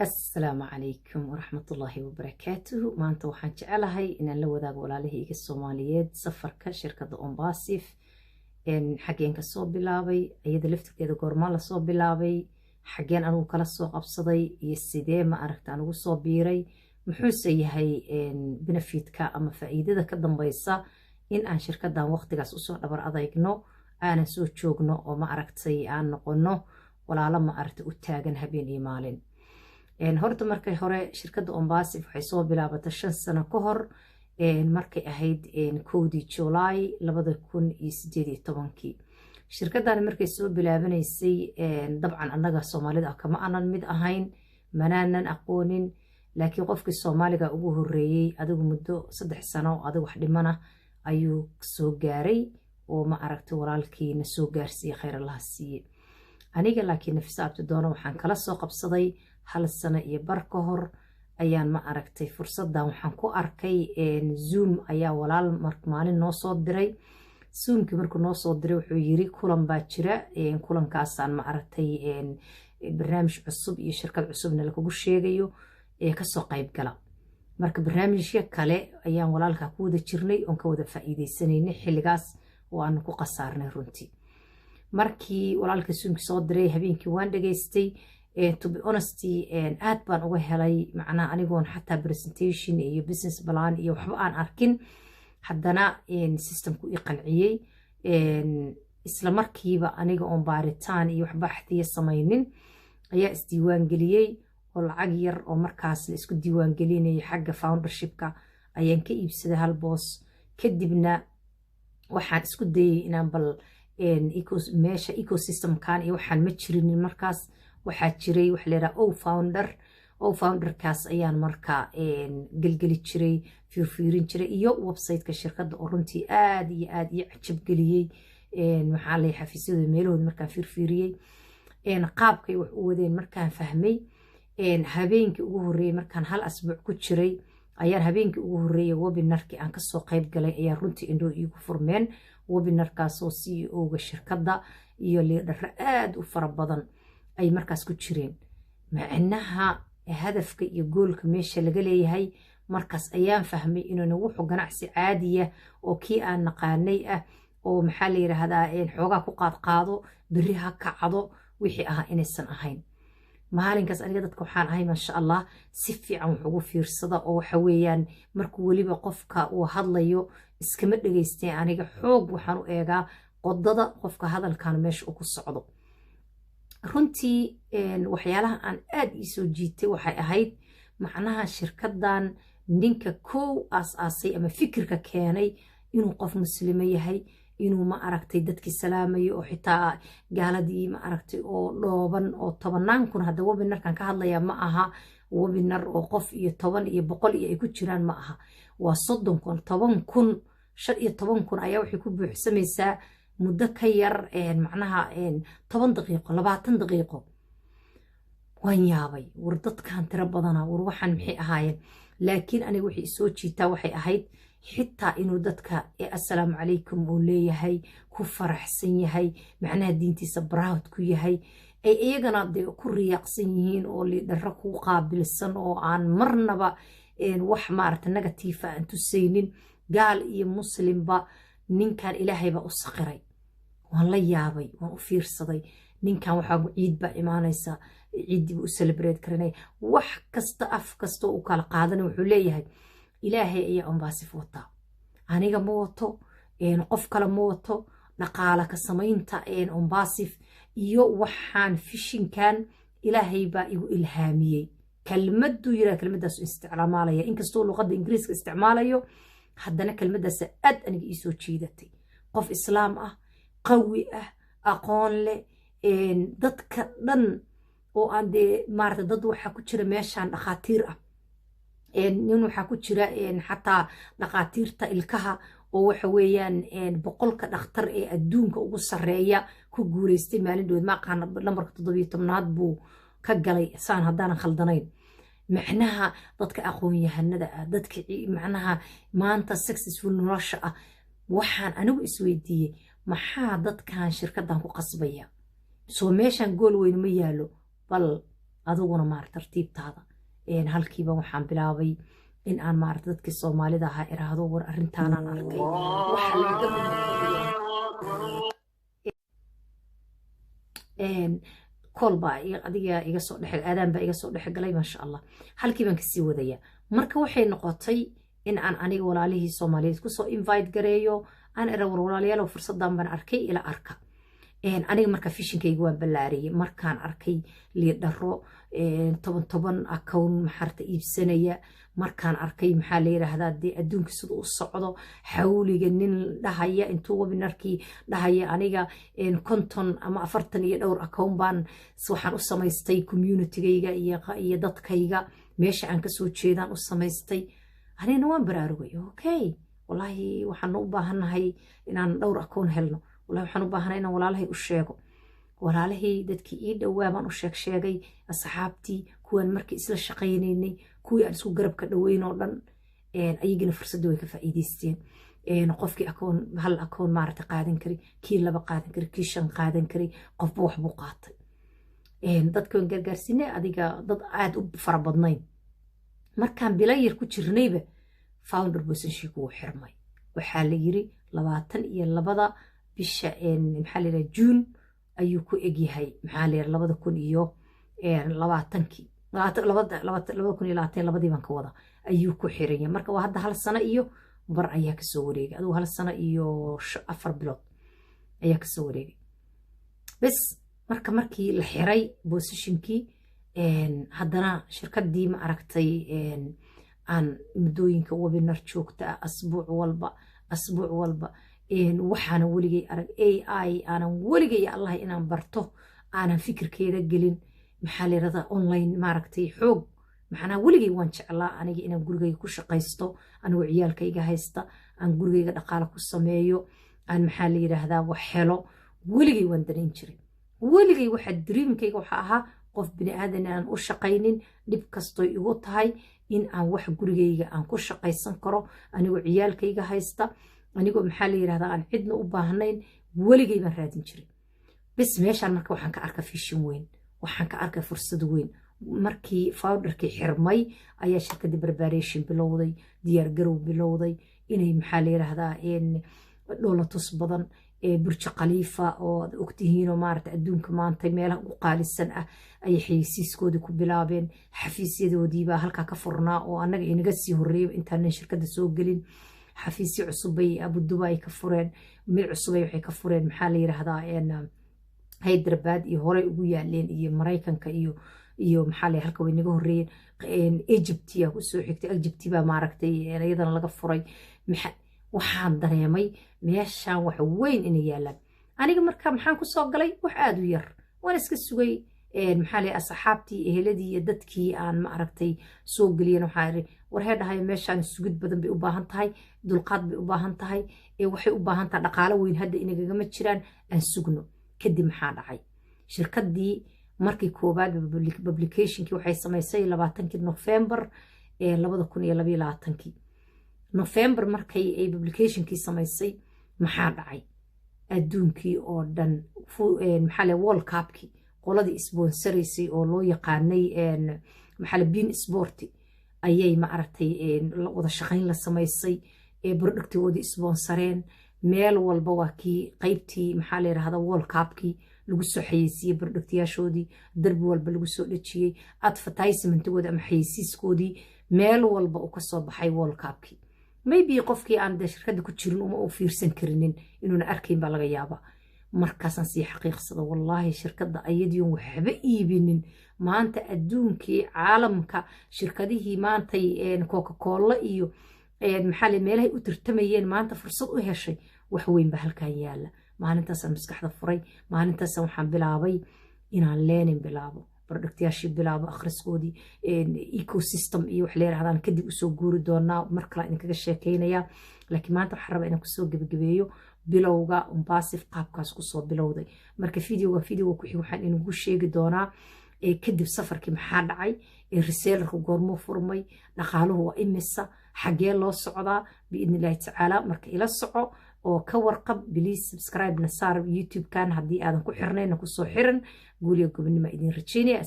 السلام عليكم ورحمة الله وبركاته. maanta waxaan jecelahay inaan la wadaago walaalahayga Soomaaliyeed safarka shirkadda Ombasif xageen ka soo bilaabay iyada laftirkeeda goorma la soo bilaabay xageen anigu kala soo qabsaday iyo sidee ma aragta anigu soo biiray muxuu yahay benefitka ama faa'iidada ka dambaysa in aan shirkaddan waqtigaas usoo dhabar adeegno aanan soo joogno oo ma aragtay aan noqono walaalo ma aragtay u taagan habeen iyo maalin. horta markay hore shirkadda Ombasif waxay soo bilaabatay 5 sano ka hor markay ahayd 1 July 2018 shirkaddan markay soo bilaabanaysay dabcan annaga Soomaalida kama aanan mid ahayn manaanan aqoonin laakiin qofkii Soomaaliga ugu horeeyay adigu muddo 3 sano adigu wax dhimana ayuu soo gaaray oo ma aragtay walaalkiina soo gaarsiiyay khayr Allah siiye aniga laakiin nafsaabta doona waxaan kala soo qabsaday 1 sano iyo bar ka hor ayaan ma aragtay fursadan waxaan ku arkay Zoom ayaa walaal maalin noo soo diray Zoomki markuu noo soo diray wuxuu yiri kulan baa jira kulankaasaan ma aragtay barnaamij cusub iyo shirkad cusubna la kugu sheegayo ka soo qayb gala marka barnaamijka kale ayaan walaalka ku wada jirnay oo ka wada faa'iideysanaynay xilligaas oo aan ku qasaarnay runtii markii walaalka Zoomki soo diray habeenkii waan dhageystay to be honesty aad baan uga helay macnaha anigoon xataa presentation iyo business plan iyo waxba aan arkin haddana systemku i qanciyay isla markiiba aniga oon baaritaan iyo waxba xadiya samaynin ayaa isdiiwaan geliyay oo lacag yar oo markaas la isku diiwaan gelinayay xagga foundershipka ayaan ka iibsaday hal boos kadibna waxaan isku dayay inaan bal meesha ecosystemkan iyo waxaan ma jirin markaas waxaa jiray wax leeyahay founderkaas ayaan marka gelgeli jiray fiirin jiray iyo website-ka shirkadda oo runtii aad iyo aad ii cajab geliyay maxaa la xafiisyada meelahooda markaan fiiriyay qaabkay wax u wadeen markaan fahmay habeenkii ugu horeeyay markaan hal asbuuc ku jiray ayaan habeenkii ugu horeeyay webinarkii aan ka soo qayb galay ayaa runtii indhoo iigu furmeen webinarkaas oo CEO-ga shirkadda iyo leader aad u fara badan ay markaas ku jireen macnaha hadafka iyo goolka meesha laga leeyahay markaas ayaan fahmay inuu wuxuu ganacsi caadiya oo kii aan naqaanay ah oo maxaa la yiraahdaa xoogaa ku qaado bari ha kacdo wixii ah inaysan ahayn maalinkaas aniga dadka waxaan ahay masha Allah si fiican wax ugu fiirsada oo waxa weeyaan markuu waliba qofka uu hadlayo iskama dhageystay aniga xoog waxaan u eegaa qodada qofka hadalkan meesha uu ku socdo runtii waxyaalaha aan aad ii soo jiitay waxay ahayd macnaha shirkaddan ninka koow aas-aasay ama fikirka keenay inuu qof muslimo yahay inuu ma aragtay dadkii salaamayo oo xitaa gaaladii ma aragtay oo dhooban oo 10 kun hadda webinarkan ka hadlaya ma aha webinar oo qof iyo 10 iyo 100 iyo ay ku jiraan ma aha waa 30 kun 10 kun 15 kun ayaa waxay ku buuxsamaysaa muddo ka yar macnaha 10 daqiiqo 20 daqiiqo waan yaabay war dadkan tira badana war waxaan maxay ahaayeen laakiin aniga wixii soo jiitaa waxay ahayd xitaa inuu dadka assalaamu calaykum uu leeyahay ku faraxsan yahay macnaha diintiisa proud ku yahay ay iyagana ku riyaaqsan yihiin oo liidaro ku qaabilsan oo aan marnaba wax maaragta negative aan tusaynin gaal iyo muslimba ninkan ilaahay baa u saqiray waan la yaabay waan u fiirsaday ninkan waxaa ciid baa imaanaysa ciidii buu u celebrate karinay wax kasta af kasta uu kala qaadanay wuxuu leeyahay ilaahay ayaa Ombasif wata aniga ma wato qof kale ma wato dhaqaale ka samaynta Ombasif iyo waxaan fishinkan ilaahay baa igu ilhaamiyay kelmaddu kelmadaas isticmaalaya inkastoo luqadda Ingiriiska isticmaalayo haddana kelmadaas aad aniga ii soo jiidatay qof islaam ah qawi ah aqoon leh dadka dhan oo aan maarta dad waxa ku jira meeshan dhaqaatiir ah nin waxa ku jira xataa dhaqaatiirta ilkaha oo waxa weeyaan 100ka dhakhtar ee adduunka ugu sareeya ku guuleystay maalin ma aqaan lambarka 17aad buu ka galay saan haddaan khaldanayn macnaha dadka aqoon yahanada ah dadka macnaha maanta successful nolosha ah waxaan anigu isweydiiyay maxaa dadkan shirkaddan ku qasbaya soo meeshan gool weyn ma yaalo bal aduguna maarata tartiibtaada halkiiba waxaan bilaabay in aan maarata dadkii soomaalida ahaa iraahdo war arrintaanaan arkay waxa layga kolbaa adiga iga soo dhex aadaan baa iga soo dhex galay maasha allah halkii baan kasii wadaya marka waxay noqotay in aan aniga walaalihii soomaaliyeed kusoo invite gareeyo aan era war walaalayaal fursadan baan arkay ila arka aniga marka fishinkayga waan ballaariyey markaan arkay liidharo 10 account maxarta iibsanaya markaan arkay maxaa la yiraahdaa dee adduunka sida u socdo xawliga nin dhahaya intuu webinarkii dhahaya aniga 50 ama 40 iyo dhowr account baan waxaan u samaystay communitygayga iyo dadkayga meesha aan kasoo jeedaan u samaystay anina waan baraarugay okay wallahi waxaan u baahanahay inaan dhowr account helno wallahi waxaan u baahanahay inaan walaalahay u sheego walaalahii dadkii ii dhowaa baan u sheegay asxaabtii kuwan markii isla shaqaynaynay kuwii aan isku garabka dhaweyn oo dhan ayagina fursadda way ka faa'iidaysteen qofkii hal akoon maarata qaadan kari kii 2 qaadan kari kii 5 qaadan kari qofba wax buu qaatay dadkan gargaarsiinay adiga dad aad u fara badnayn markaan bilayar ku jirnayba founder position ku xirmay waxaa la yiri 22 bisha maxaa la yiraahdaa June ayuu ku egyahay maxaa la yiraahdaa 2020 labadii baan ka wada ayuu ku xiran yahay marka waa hadda 1 sano iyo bar ayaa ka soo wareegay aduu 1 sano iyo 4 bilood ayaa ka soo wareegay bas markii la xiray positionkii haddana shirkadii ma aragtay aan muddooyinka webinar joogta asbuuc walba waxaana weligay arag AI aanan weligay allah inaan barto aanan fikirkeeda gelin maxaa la yiraahdaa online maaragtay xoog maxana weligay waan jeclaa aniga inaan gurigayga ku shaqaysto anigoo ciyaalkayga haysta aan gurigayga dhaqaale ku sameeyo aan maxaa la yiraahdaa wax helo weligay waan dareyn jiray weligay waxa dreamkayga waxa ahaa qof bini aadan aan u shaqaynin dib kasto igu tahay in aan wax gurigayga aan ku shaqaysan karo anigoo ciyaalkayga haysta anigoo maxaa la yiraahdaa aan cidna u baahnayn weligay baan raadin jiray bas meeshaan marka waxaan ka arkay fishin weyn waxaan ka arkay fursad weyn markii founderkii xirmay ayaa shirkadda preparation bilowday diyaar garow bilowday inay maxaa la yiraahdaa dhoolatus badan burj khalifa oo ogtihiinoo maarata adduunka maanta meelaha ugu qaalisan ah ayay xayeysiiskoodii ku bilaabeen xafiisyadoodii baa halkaa ka furnaa oo annaga inaga sii horreeyo intaanan shirkadda soo gelin xafiisyo cusubay Abu Dubai ka fureen mid cusubay waxay ka fureen maxaa la yiraahdaa Hyderabad iyo hore ugu yaaleen iyo Mareykanka iyo maxaa la halka way naga horreeyeen Egypt yaa ku soo xigtay Egypt baa maaragtay iyadana laga furay waxaan dareemay meeshaan wax weyn inay yaalaan aniga marka maxaan ku soo galay wax aad u yar waan iska sugay maxaa la asxaabtii eheladii iyo dadkii aan ma aragtay soo galiyeen waxa ay war heedahay meeshaan sugid badan bay u baahan tahay dulqaad bay u baahan tahay waxay u baahan tahay dhaqaale weyn hadda inagama jiraan aan sugno kadib maxaa dhacay shirkadii markii koobaad publicationkii waxay samaysay 20 November 2022 November markay ay publicationkii samaysay maxaa dhacay adduunkii oo dhan maxaa la World Cupkii qoladii sponsorisay oo loo yaqaanay maxaa la Bein Sport ayay ma aragtay wada shaqayn la samaysay productgoodii sponsoreen meel walba waa kii qaybtii maxaa la yiraahdaa World Cupkii lagu soo xayeysiiyay productyaashoodii darbi walba lagu soo dhajiyay advertisementgooda ama xayeysiiskoodii meel walba uu ka soo baxay World Cupkii maybe qofkii aan shirkadda ku jirin uma u fiirsan karinin inuuna arkayn baa laga yaabaa markaasaan sii xaqiiqsada wallahi shirkadda ayadiion waxba iibinin maanta adduunkii caalamka shirkadihii maantay Coca-Cola iyo maxaa la meelahay u tartamayeen maanta fursad u heshay wax weyn ba halkan yaala maalintaasaan maskaxda furay maalintaasaan waxaan bilaabay inaan leenin bilaabo productyaashii bilaabo akhriskoodii ecosystem iyo wax la yiraahdaan kadib u soo guuri doonaa mar kale idinkaga sheekeynayaa laakiin maanta waxaan rabaa inaan kusoo gabagabeeyo bilowga Umbasif qaabkaas ku soo bilowday marka videoga ku xig waxaan inagu sheegi doonaa kadib safarkii maxaa dhacay resellerku goormuu furmay dhaqaaluhu waa imisa xagee loo socdaa biidnillaahi tacaala marka ila soco oo ka warqab please subscribe na saar YouTube kan haddii aadan ku xirnayna ku soo xiran guuliga gobonimo idin rajaynaya